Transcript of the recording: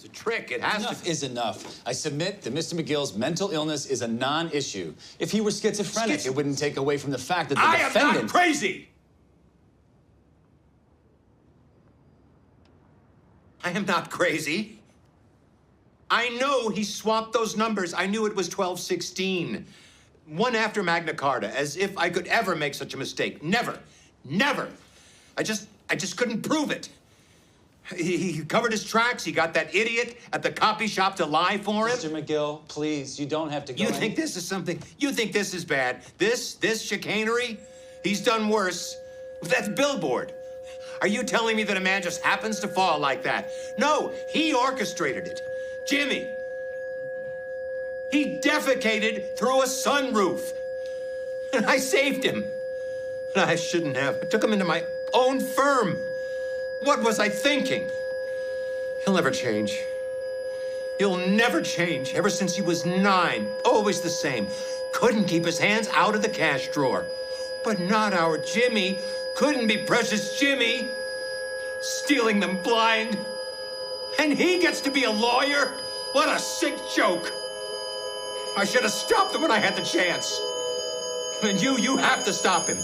It's a trick. It has Enough to. is enough. I submit that Mr. McGill's mental illness is a non-issue. If he were schizophrenic, it wouldn't take away from the fact that the defendant... am not crazy! I am not crazy. I know he swapped those numbers. I knew it was 1216. One after Magna Carta, as if I could ever make such a mistake. Never. Never. I just couldn't prove it. He covered his tracks. He got that idiot at the copy shop to lie for him. Mr. McGill, please, you don't have to go You think this is something? You think this is bad? This chicanery? He's done worse. That's Billboard. Are you telling me that a man just happens to fall like that? No, he orchestrated it. Jimmy. He defecated through a sunroof. And I saved him. And I shouldn't have. I took him into my own firm. What was I thinking? He'll never change. He'll never change. Ever since he was 9, always the same. Couldn't keep his hands out of the cash drawer. But not our Jimmy. Couldn't be precious Jimmy. Stealing them blind. And he gets to be a lawyer? What a sick joke. I should have stopped him when I had the chance. And you have to stop him.